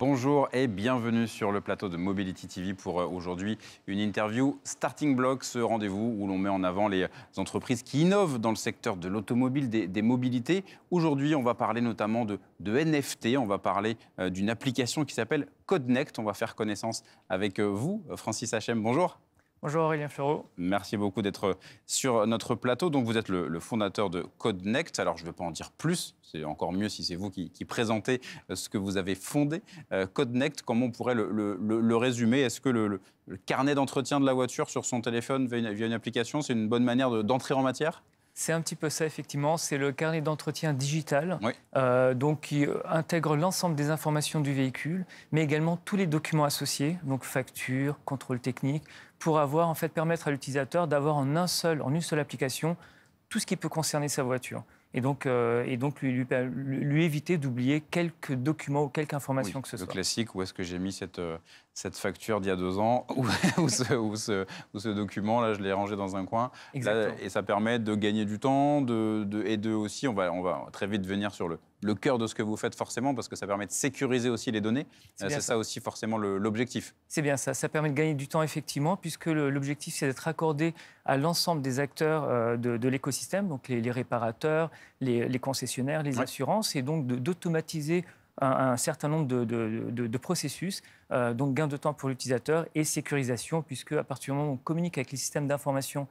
Bonjour et bienvenue sur le plateau de Mobility TV pour aujourd'hui une interview Starting Block, ce rendez-vous où l'on met en avant les entreprises qui innovent dans le secteur de l'automobile, des mobilités. Aujourd'hui, on va parler notamment de NFT, on va parler d'une application qui s'appelle Codnect. On va faire connaissance avec vous, Francis Hachem. Bonjour. Bonjour Aurélien Fleureau. Merci beaucoup d'être sur notre plateau. Donc vous êtes le fondateur de Codnect. Alors je ne vais pas en dire plus, c'est encore mieux si c'est vous qui présentez ce que vous avez fondé. Codnect, comment on pourrait le résumer? Est-ce que le carnet d'entretien de la voiture sur son téléphone via une application, c'est une bonne manière d'entrer en matière? C'est un petit peu ça, effectivement. C'est le carnet d'entretien digital, oui. donc qui intègre l'ensemble des informations du véhicule, mais également tous les documents associés, donc facture, contrôle technique, pour permettre à l'utilisateur d'avoir en une seule application tout ce qui peut concerner sa voiture. Et donc lui éviter d'oublier quelques documents ou quelques informations que ce soit. Le classique, où est-ce que j'ai mis cette facture d'il y a 2 ans ou ce document, là, je l'ai rangé dans un coin. Là, et ça permet de gagner du temps et aussi, on va très vite venir sur le cœur de ce que vous faites forcément, parce que ça permet de sécuriser aussi les données. C'est ça aussi forcément l'objectif. C'est bien ça. Ça permet de gagner du temps, effectivement, puisque l'objectif, c'est d'être accordé à l'ensemble des acteurs de l'écosystème, donc les réparateurs, les concessionnaires, les assurances, et donc d'automatiser un certain nombre de processus, donc gain de temps pour l'utilisateur et sécurisation, puisque à partir du moment où on communique avec les systèmes d'information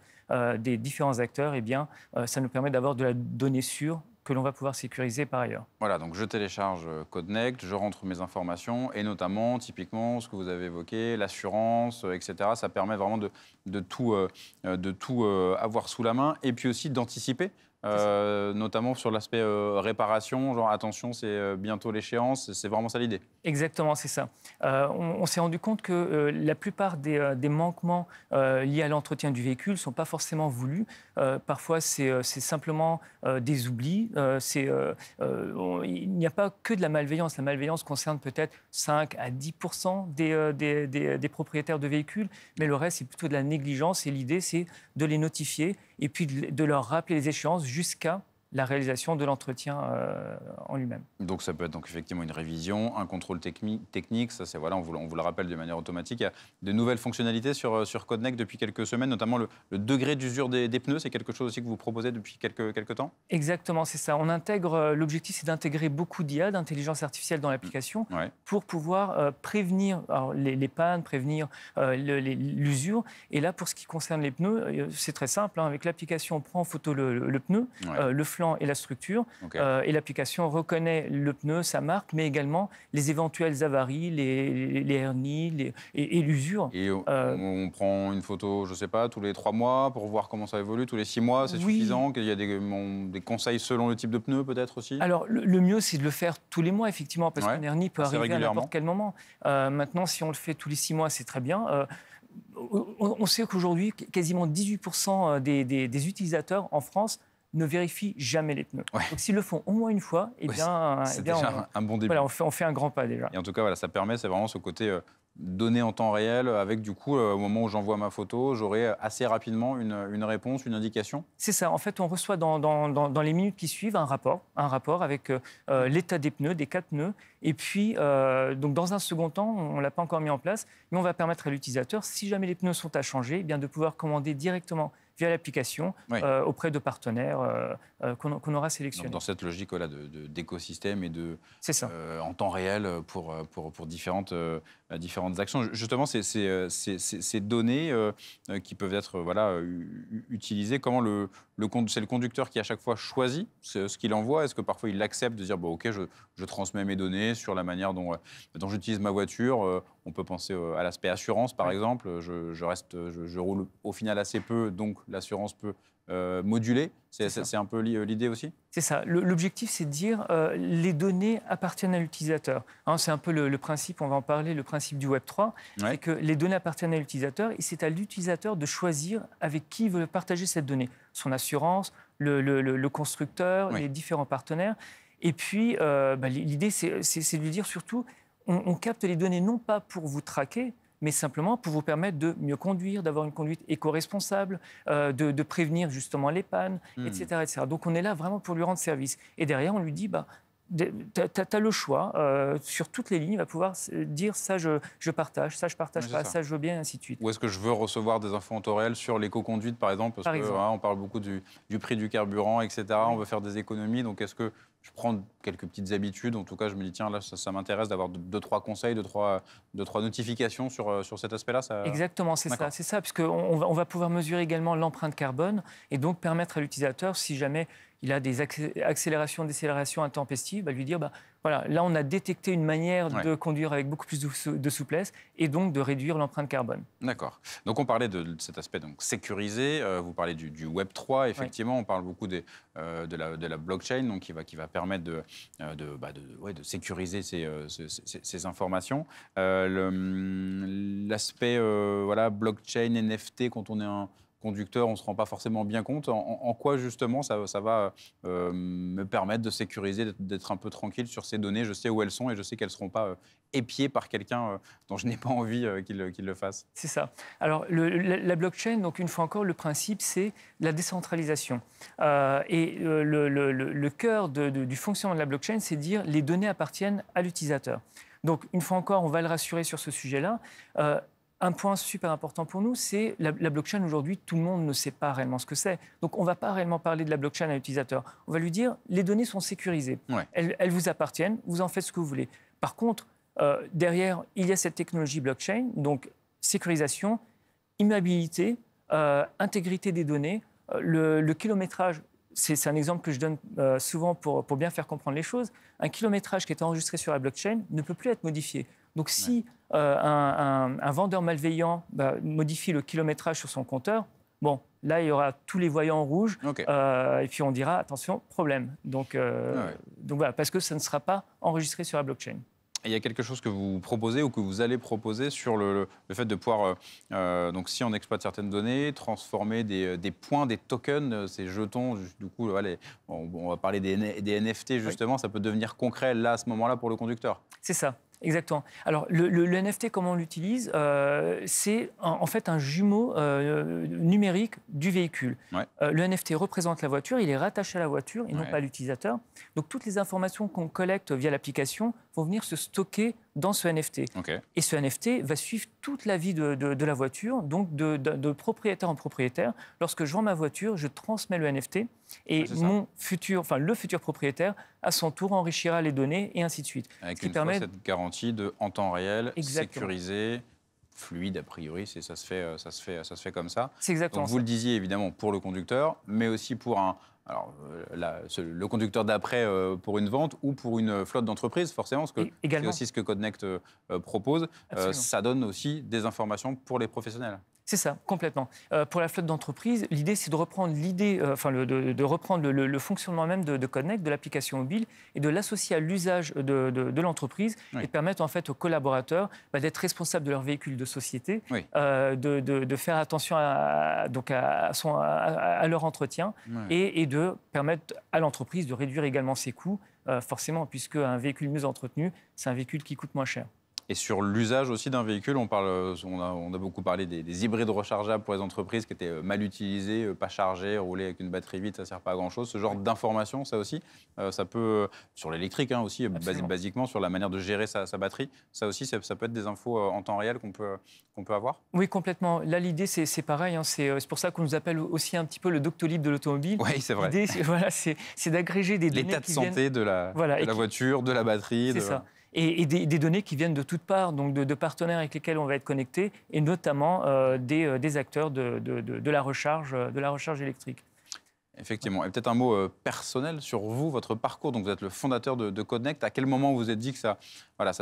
des différents acteurs, eh bien, ça nous permet d'avoir de la donnée sûre que l'on va pouvoir sécuriser par ailleurs. Voilà, donc je télécharge Codnect, je rentre mes informations et notamment, typiquement, ce que vous avez évoqué, l'assurance, etc. Ça permet vraiment de tout avoir sous la main et puis aussi d'anticiper. Notamment sur l'aspect réparation, genre attention, c'est bientôt l'échéance, c'est vraiment ça l'idée. Exactement, c'est ça. On s'est rendu compte que la plupart des manquements liés à l'entretien du véhicule ne sont pas forcément voulus. Parfois, c'est simplement des oublis. Il n'y a pas que de la malveillance. La malveillance concerne peut-être 5 à 10% des propriétaires de véhicules, mais le reste, c'est plutôt de la négligence. Et l'idée, c'est de les notifier et puis de leur rappeler les échéances jusqu'à la réalisation de l'entretien en lui-même. Donc ça peut être effectivement une révision, un contrôle technique, ça c'est voilà, on vous le rappelle de manière automatique. Il y a de nouvelles fonctionnalités sur Codnect depuis quelques semaines, notamment le degré d'usure des pneus, c'est quelque chose aussi que vous proposez depuis quelques temps? Exactement, c'est ça. L'objectif, c'est d'intégrer beaucoup d'IA, d'intelligence artificielle dans l'application, pour pouvoir prévenir les pannes, prévenir l'usure. Et là, pour ce qui concerne les pneus, c'est très simple. Avec l'application, on prend en photo le pneu, le flanc et la structure, et l'application reconnaît le pneu, sa marque, mais également les éventuelles avaries, les hernies et l'usure. Et on prend une photo, je ne sais pas, tous les 3 mois pour voir comment ça évolue, tous les 6 mois, c'est suffisant? Qu'il y a des conseils selon le type de pneu peut-être aussi? Alors le mieux, c'est de le faire tous les mois, effectivement, parce qu'une hernie peut arriver à n'importe quel moment. Maintenant, si on le fait tous les 6 mois, c'est très bien. On sait qu'aujourd'hui, quasiment 18% des utilisateurs en France ne vérifient jamais les pneus. Donc s'ils le font au moins une fois, c'est déjà un bon début. Voilà, on fait un grand pas déjà. Et en tout cas, voilà, ça permet, c'est vraiment ce côté données en temps réel, avec du coup, au moment où j'envoie ma photo, j'aurai assez rapidement une réponse, une indication? C'est ça, en fait, on reçoit dans les minutes qui suivent un rapport avec l'état des pneus, des 4 pneus, et puis, donc dans un second temps, on ne l'a pas encore mis en place, mais on va permettre à l'utilisateur, si jamais les pneus sont à changer, eh bien, de pouvoir commander directement via l'application auprès de partenaires qu'on aura sélectionnés. Dans cette logique d'écosystème et en temps réel pour différentes actions. Justement, ces données qui peuvent être utilisées, comment c'est le conducteur qui à chaque fois choisit ce qu'il envoie? Est-ce que parfois il accepte de dire OK, je transmets mes données sur la manière dont j'utilise ma voiture? On peut penser à l'aspect assurance, par exemple. Je roule au final assez peu, donc l'assurance peut moduler. C'est un peu l'idée aussi? C'est ça. L'objectif, c'est de dire les données appartiennent à l'utilisateur. C'est un peu le principe, on va en parler, le principe du Web3, c'est que les données appartiennent à l'utilisateur et c'est à l'utilisateur de choisir avec qui il veut partager cette donnée. Son assurance, le constructeur, les différents partenaires. Et puis, l'idée, c'est de lui dire surtout, on capte les données non pas pour vous traquer, mais simplement pour vous permettre de mieux conduire, d'avoir une conduite éco-responsable, de prévenir justement les pannes, etc., etc. Donc on est là vraiment pour lui rendre service. Et derrière, on lui dit, tu as le choix. Sur toutes les lignes, il va pouvoir dire ça, je partage, ça, je partage pas, ça, je veux bien, et ainsi de suite. Ou est-ce que je veux recevoir des infos en temps réel sur l'éco-conduite, par exemple, parce qu'on parle beaucoup du prix du carburant, etc. Oui. On veut faire des économies, donc est-ce que je prends quelques petites habitudes? En tout cas, je me dis, tiens, là, ça m'intéresse d'avoir 2-3 conseils, 2-3 notifications sur cet aspect-là. Exactement, c'est ça. C'est ça, puisqu'on va pouvoir mesurer également l'empreinte carbone et donc permettre à l'utilisateur, si jamais il a des accélérations, décélérations intempestives, lui dire, voilà, là, on a détecté une manière de conduire avec beaucoup plus de souplesse et donc de réduire l'empreinte carbone. D'accord. Donc, on parlait de cet aspect donc, sécurisé. Vous parlez du Web 3, effectivement. On parle beaucoup de la blockchain, donc, qui va permettre de sécuriser ces informations. L'aspect blockchain, NFT, quand on est un conducteur, on ne se rend pas forcément bien compte. En quoi, justement, ça va me permettre de sécuriser, d'être un peu tranquille sur ces données? Je sais où elles sont et je sais qu'elles ne seront pas épiées par quelqu'un dont je n'ai pas envie qu'il le fasse. C'est ça. Alors, la blockchain, donc une fois encore, le principe, c'est la décentralisation. Le cœur du fonctionnement de la blockchain, c'est de dire les données appartiennent à l'utilisateur. Donc, une fois encore, on va le rassurer sur ce sujet-là. Un point super important pour nous, c'est la blockchain. Aujourd'hui, tout le monde ne sait pas réellement ce que c'est. Donc, on ne va pas réellement parler de la blockchain à l'utilisateur. On va lui dire, les données sont sécurisées. Ouais. Elles vous appartiennent, vous en faites ce que vous voulez. Par contre, derrière, il y a cette technologie blockchain, donc sécurisation, immuabilité, intégrité des données, le kilométrage. C'est un exemple que je donne souvent pour bien faire comprendre les choses. Un kilométrage qui est enregistré sur la blockchain ne peut plus être modifié. Donc, si un vendeur malveillant modifie le kilométrage sur son compteur, bon, là, il y aura tous les voyants en rouge. Okay. Et puis, on dira, attention, problème. Donc voilà, parce que ça ne sera pas enregistré sur la blockchain. Et il y a quelque chose que vous proposez ou que vous allez proposer sur le fait de pouvoir, donc si on exploite certaines données, transformer des points, des tokens, ces jetons, du coup, on va parler des NFT justement, ça peut devenir concret là, à ce moment-là, pour le conducteur. C'est ça. Exactement. Alors, le NFT, comment on l'utilise, c'est en fait un jumeau numérique du véhicule. Ouais. Le NFT représente la voiture, il est rattaché à la voiture et non pas à l'utilisateur. Donc, toutes les informations qu'on collecte via l'application vont venir se stocker dans ce NFT. Okay. Et ce NFT va suivre toute la vie de la voiture, donc de propriétaire en propriétaire. Lorsque je vends ma voiture, je transmets le NFT et le futur propriétaire, à son tour, enrichira les données et ainsi de suite. Avec cette garantie en temps réel, sécurisé, fluide a priori, ça se fait comme ça. C'est exactement donc, vous le disiez évidemment pour le conducteur, mais aussi pour le conducteur d'après pour une vente ou pour une flotte d'entreprise, forcément, parce que c'est aussi ce que Codnect propose. Ça donne aussi des informations pour les professionnels. C'est ça, complètement. Pour la flotte d'entreprise, l'idée, c'est de reprendre le fonctionnement même de Codnect, de l'application mobile, et de l'associer à l'usage de l'entreprise, et de permettre en fait aux collaborateurs d'être responsables de leur véhicule de société, de faire attention à leur entretien, et de permettre à l'entreprise de réduire également ses coûts, forcément, puisque un véhicule mieux entretenu, c'est un véhicule qui coûte moins cher. Et sur l'usage aussi d'un véhicule, on a beaucoup parlé des hybrides rechargeables pour les entreprises qui étaient mal utilisés, pas chargés, roulés avec une batterie vide, ça ne sert pas à grand-chose. Ce genre d'informations, ça aussi, ça peut, sur l'électrique aussi, basiquement, sur la manière de gérer sa batterie, ça aussi, ça peut être des infos en temps réel qu'on peut avoir? Oui, complètement. Là, l'idée, c'est pareil. C'est pour ça qu'on nous appelle aussi un petit peu le Doctolib de l'automobile. Oui, c'est vrai. L'idée, c'est d'agréger des données l'état de santé de la voiture, de la batterie. C'est ça. Et des données qui viennent de toutes parts, donc de partenaires avec lesquels on va être connecté, et notamment des acteurs de la recharge électrique. Effectivement. Et peut-être un mot personnel sur vous, votre parcours. Donc vous êtes le fondateur de Codnect. À quel moment vous vous êtes dit que ça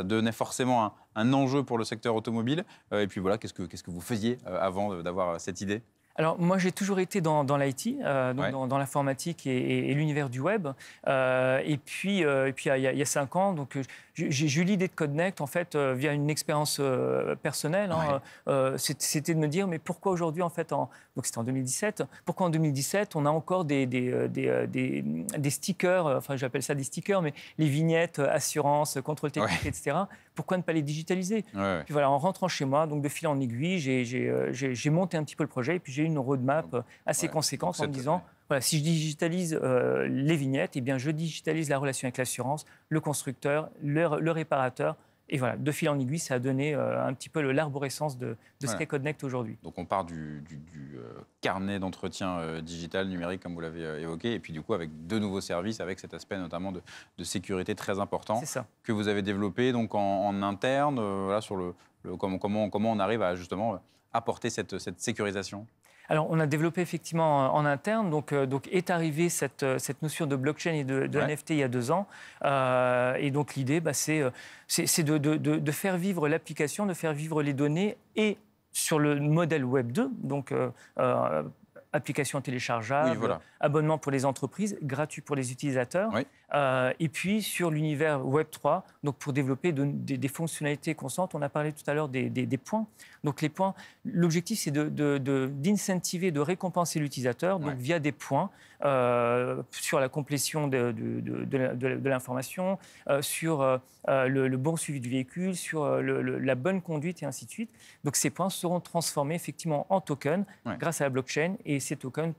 devenait forcément un enjeu pour le secteur automobile? Et puis voilà, qu'est-ce que vous faisiez avant d'avoir cette idée? Alors, moi, j'ai toujours été dans l'IT, dans l'informatique et l'univers du web. Et puis, il y a 5 ans, donc, j'ai eu l'idée de Codnect, en fait, via une expérience personnelle. C'était de me dire, mais pourquoi aujourd'hui, en fait, donc c'était en 2017, pourquoi en 2017, on a encore des stickers, enfin, j'appelle ça des stickers, mais les vignettes, assurance, contrôle technique, etc. Pourquoi ne pas les digitaliser? Puis voilà, en rentrant chez moi, donc de fil en aiguille, j'ai monté un petit peu le projet et puis j'ai eu une roadmap assez conséquente en me disant, Voilà, si je digitalise les vignettes, eh bien, je digitalise la relation avec l'assurance, le constructeur, le réparateur. Et voilà, de fil en aiguille, ça a donné un petit peu l'arborescence de ce qu'est Codnect aujourd'hui. Donc on part du carnet d'entretien digital, numérique, comme vous l'avez évoqué, et puis du coup avec de nouveaux services, avec cet aspect notamment de sécurité très important que vous avez développé donc en interne, voilà, sur comment on arrive à justement apporter cette sécurisation. Alors, on a développé effectivement en interne, donc est arrivée cette notion de blockchain et de NFT il y a 2 ans. Et donc, l'idée, c'est de faire vivre l'application, de faire vivre les données et sur le modèle Web 2, donc application téléchargeable, abonnement pour les entreprises, gratuit pour les utilisateurs. Et puis sur l'univers Web 3, donc pour développer des fonctionnalités constantes. On a parlé tout à l'heure des points. Donc les points, l'objectif c'est d'incentiver, de récompenser l'utilisateur donc via des points sur la complétion de l'information, sur le bon suivi du véhicule, sur la bonne conduite et ainsi de suite. Donc ces points seront transformés effectivement en tokens grâce à la blockchain et ces tokens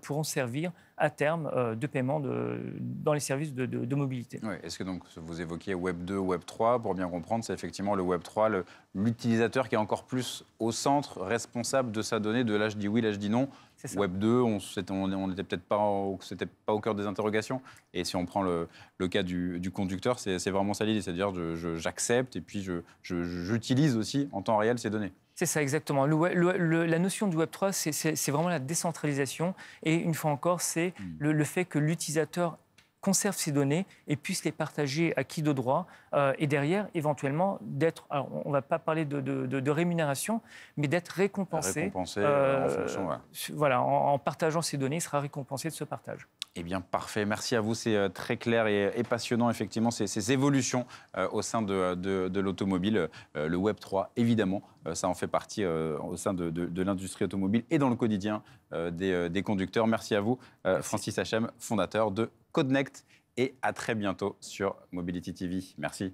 pourront servir à terme de paiement dans les services de mobilité. Est-ce que donc vous évoquiez Web 2, Web 3, pour bien comprendre, c'est effectivement le Web 3, l'utilisateur qui est encore plus au centre, responsable de sa donnée, de là je dis oui, là je dis non. Web 2, on n'était peut-être c'était pas au cœur des interrogations. Et si on prend le cas du conducteur, c'est vraiment ça l'idée, c'est-à-dire j'accepte et puis j'utilise aussi en temps réel ces données. C'est ça, exactement. La notion du Web3, c'est vraiment la décentralisation. Et une fois encore, c'est le fait que l'utilisateur conserve ses données et puisse les partager à qui de droit. Et derrière, éventuellement, alors on ne va pas parler de rémunération, mais d'être récompensé. En fonction, voilà, en partageant ses données, il sera récompensé de ce partage. Eh bien, parfait. Merci à vous. C'est très clair et passionnant, effectivement, ces évolutions au sein de l'automobile. Le Web 3, évidemment, ça en fait partie au sein de l'industrie automobile et dans le quotidien des conducteurs. Merci à vous, Francis Hachem, fondateur de Codnect. Et à très bientôt sur Mobility TV. Merci.